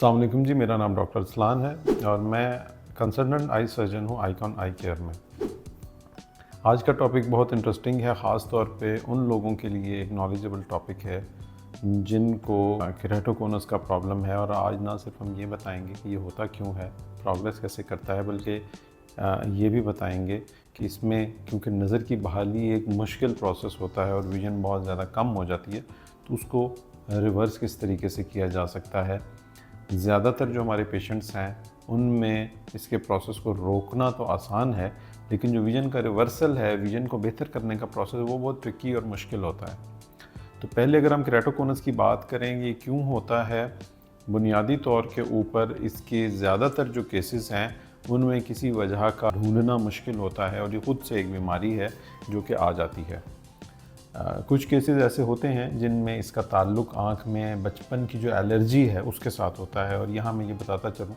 अस्सलाम वालेकुम जी, मेरा नाम डॉक्टर असलान है और मैं कंसल्टेंट आई सर्जन हूँ आइकॉन आई केयर में। आज का टॉपिक बहुत इंटरेस्टिंग है, ख़ास तौर पे उन लोगों के लिए एक नॉलेजेबल टॉपिक है जिनको केराटोकोनस का प्रॉब्लम है। और आज ना सिर्फ हम ये बताएंगे कि ये होता क्यों है, प्रोग्रेस कैसे करता है, बल्कि ये भी बताएंगे कि इसमें क्योंकि नज़र की बहाली एक मुश्किल प्रोसेस होता है और विज़न बहुत ज़्यादा कम हो जाती है, तो उसको रिवर्स किस तरीके से किया जा सकता है। ज़्यादातर जो हमारे पेशेंट्स हैं उनमें इसके प्रोसेस को रोकना तो आसान है, लेकिन जो विज़न का रिवर्सल है, विज़न को बेहतर करने का प्रोसेस, वो बहुत ट्रिकी और मुश्किल होता है। तो पहले अगर हम केराटोकोनस की बात करें, ये क्यों होता है, बुनियादी तौर के ऊपर इसके ज़्यादातर जो केसेस हैं उनमें किसी वजह का ढूंढना मुश्किल होता है और ये खुद से एक बीमारी है जो कि आ जाती है। कुछ केसेस ऐसे होते हैं जिनमें इसका ताल्लुक़ आँख में बचपन की जो एलर्जी है उसके साथ होता है। और यहाँ मैं ये बताता चलूँ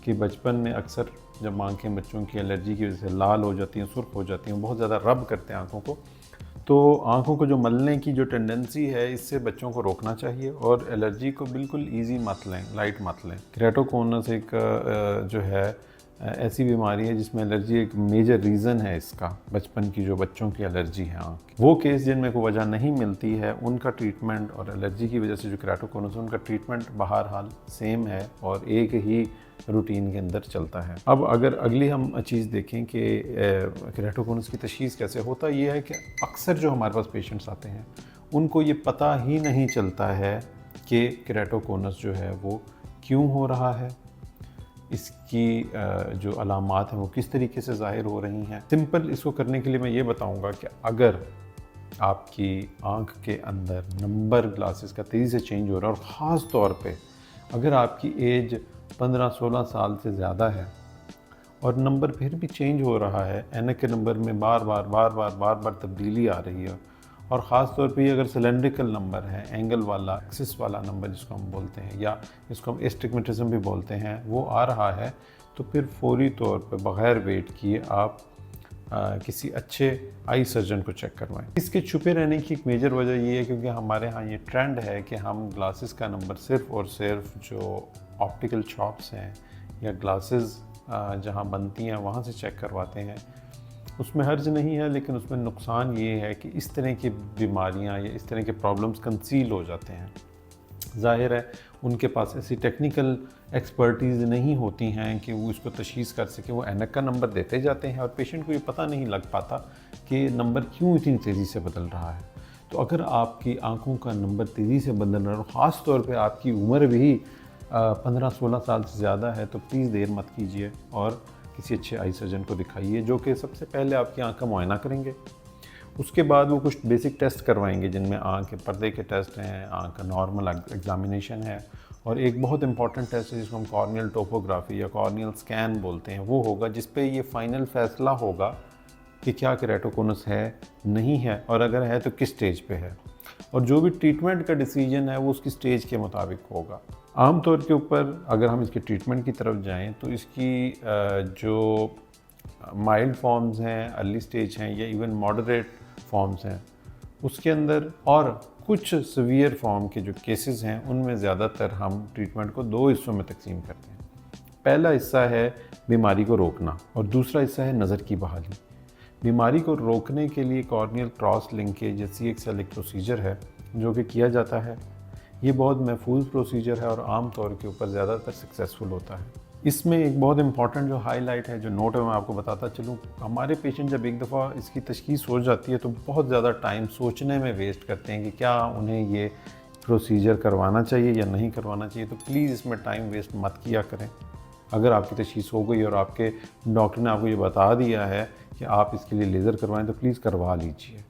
कि बचपन में अक्सर जब आँखें बच्चों की एलर्जी की वजह से लाल हो जाती हैं, सुर्ख हो जाती हैं, बहुत ज़्यादा रब करते हैं आँखों को, तो आँखों को जो मलने की जो टेंडेंसी है, इससे बच्चों को रोकना चाहिए और एलर्जी को बिल्कुल ईजी मत लें, लाइट मत लें। केराटोकोनस एक जो है ऐसी बीमारी है जिसमें एलर्जी एक मेजर रीज़न है इसका, बचपन की जो बच्चों की एलर्जी है आँख की। वो केस जिनमें कोई वजह नहीं मिलती है उनका ट्रीटमेंट, और एलर्जी की वजह से जो केराटोकोनस है उनका ट्रीटमेंट बहरहाल सेम है और एक ही रूटीन के अंदर चलता है। अब अगर अगली हम चीज़ देखें कि केराटोकोनस की तशख़ीस कैसे होता, ये है कि अक्सर जो हमारे पास पेशेंट्स आते हैं उनको ये पता ही नहीं चलता है कि केराटोकोनस जो है वो क्यों हो रहा है, इसकी जो अलामात हैं वो किस तरीके से ज़ाहिर हो रही हैं। सिंपल इसको करने के लिए मैं ये बताऊंगा कि अगर आपकी आँख के अंदर नंबर ग्लासेस का तेज़ी से चेंज हो रहा है और ख़ास तौर पे अगर आपकी एज 15-16 साल से ज़्यादा है और नंबर फिर भी चेंज हो रहा है, ऐनक के नंबर में बार बार तब्दीली आ रही है, और ख़ास तौर पे अगर सिलेंड्रिकल नंबर है, एंगल वाला, एक्सिस वाला नंबर जिसको हम बोलते हैं, या इसको हम एस्टिग्मेटिज्म भी बोलते हैं, वो आ रहा है, तो फिर फौरी तौर पे बग़ैर वेट किए आप किसी अच्छे आई सर्जन को चेक करवाएं। इसके छुपे रहने की एक मेजर वजह ये है क्योंकि हमारे यहाँ ये ट्रेंड है कि हम ग्लासेस का नंबर सिर्फ़ और सिर्फ जो ऑप्टिकल शॉप्स हैं या ग्लासेस जहाँ बनती हैं वहाँ से चेक करवाते हैं। उसमें हर्ज नहीं है, लेकिन उसमें नुकसान ये है कि इस तरह की बीमारियां या इस तरह के प्रॉब्लम्स कंसील हो जाते हैं। ज़ाहिर है उनके पास ऐसी टेक्निकल एक्सपर्टीज़ नहीं होती हैं कि वो इसको तशख़ीस कर सके। वो ऐनक का नंबर देते जाते हैं और पेशेंट को ये पता नहीं लग पाता कि नंबर क्यों इतनी तेज़ी से बदल रहा है। तो अगर आपकी आँखों का नंबर तेज़ी से बदल रहा है और ख़ास तौर पर आपकी उम्र भी 15-16 साल से ज़्यादा है, तो प्लीज़ देर मत कीजिए और किसी अच्छे आई सर्जन को दिखाइए, जो कि सबसे पहले आपकी आँख का मुआयना करेंगे। उसके बाद वो कुछ बेसिक टेस्ट करवाएंगे जिनमें आँख के पर्दे के टेस्ट हैं, आँख का नॉर्मल एग्जामिनेशन है, और एक बहुत इंपॉर्टेंट टेस्ट है जिसको हम कॉर्नियल टोपोग्राफी या कॉर्नियल स्कैन बोलते हैं, वो होगा जिस पे ये फाइनल फैसला होगा कि क्या केराटोकोनस है, नहीं है, और अगर है तो किस स्टेज पे है। और जो भी ट्रीटमेंट का डिसीजन है वो उसकी स्टेज के मुताबिक होगा। आम तौर के ऊपर अगर हम इसके ट्रीटमेंट की तरफ जाएं तो इसकी जो माइल्ड फॉर्म्स हैं, अर्ली स्टेज हैं, या इवन मॉडरेट फॉर्म्स हैं, उसके अंदर और कुछ सीवियर फॉर्म के जो केसेस हैं उनमें ज़्यादातर हम ट्रीटमेंट को दो हिस्सों में तकसीम करते हैं। पहला हिस्सा है बीमारी को रोकना और दूसरा हिस्सा है नज़र की बहाली। बीमारी को रोकने के लिए कॉर्नियल क्रॉस लिंकेज या CXL एक प्रोसीजर है जो कि किया जाता है। ये बहुत महफूज प्रोसीजर है और आम तौर के ऊपर ज़्यादातर सक्सेसफुल होता है। इसमें एक बहुत इंपॉर्टेंट जो हाईलाइट है, जो नोट है, मैं आपको बताता चलूँ। हमारे पेशेंट जब एक दफ़ा इसकी तशख़ीस हो जाती है तो बहुत ज़्यादा टाइम सोचने में वेस्ट करते हैं कि क्या उन्हें ये प्रोसीजर करवाना चाहिए या नहीं करवाना चाहिए। तो प्लीज़ इसमें टाइम वेस्ट मत किया करें। अगर आपकी तशख़ीस हो गई और आपके डॉक्टर ने आपको ये बता दिया है कि आप इसके लिए लेज़र करवाएं, तो प्लीज़ करवा लीजिए।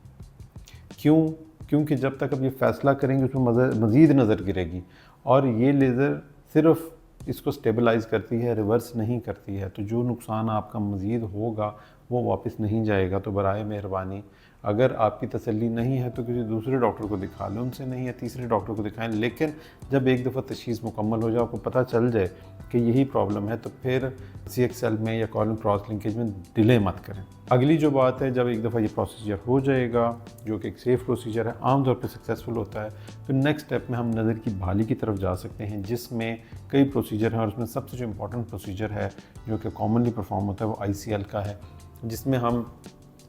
क्यों? क्योंकि जब तक आप ये फ़ैसला करेंगे उसमें मज़ीद नज़र गिरेगी, और ये लेज़र सिर्फ़ इसको स्टेबलाइज़ करती है, रिवर्स नहीं करती है। तो जो नुकसान आपका मज़ीद होगा वो वापस नहीं जाएगा। तो बराए मेहरबानी, अगर आपकी तसल्ली नहीं है तो किसी दूसरे डॉक्टर को दिखा लें, उनसे नहीं है तीसरे डॉक्टर को दिखाएं। लेकिन जब एक दफ़ा तशख़ीस मुकम्मल हो जाए, आपको पता चल जाए कि यही प्रॉब्लम है, तो फिर CXL में या कॉलन क्रॉस लिंकेज में डिले मत करें। अगली जो बात है, जब एक दफ़ा ये प्रोसीजर हो जाएगा, जो कि एक सेफ़ प्रोसीजर है, आमतौर पे सक्सेसफुल होता है, तो नेक्स्ट स्टेप में हम नज़र की भाली की तरफ जा सकते हैं, जिसमें कई प्रोसीजर हैं और उसमें सबसे जो इम्पोर्टेंट प्रोसीजर है जो कि कॉमनली परफॉर्म होता है वो ICL का है, जिसमें हम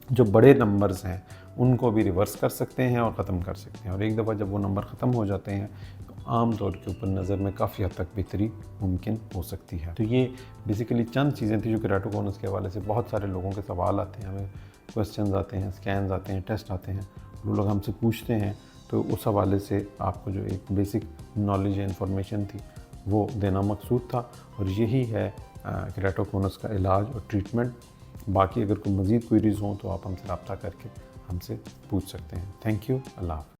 जो बड़े नंबर्स हैं उनको भी रिवर्स कर सकते हैं और ख़त्म कर सकते हैं। और एक दफ़ा जब वो नंबर ख़त्म हो जाते हैं तो आम तौर के ऊपर नज़र में काफ़ी हद तक बेहतरी मुमकिन हो सकती है। तो ये बेसिकली चंद चीज़ें थी जो केराटोकॉनस के हवाले से बहुत सारे लोगों के सवाल आते हैं, हमें क्वेश्चन आते हैं, स्कैन्स आते हैं, टेस्ट आते हैं, वो लोग हमसे पूछते हैं, तो उस हवाले से आपको जो एक बेसिक नॉलेज या इन्फॉर्मेशन थी वो देना मकसूद था। और यही है केराटोकॉनस का इलाज और ट्रीटमेंट। बाकी अगर कोई मज़ीद क्वेरीज़ हों तो आप हमसे रब्ता करके हमसे पूछ सकते हैं। Thank you. अल्लाह हाफ़िज़।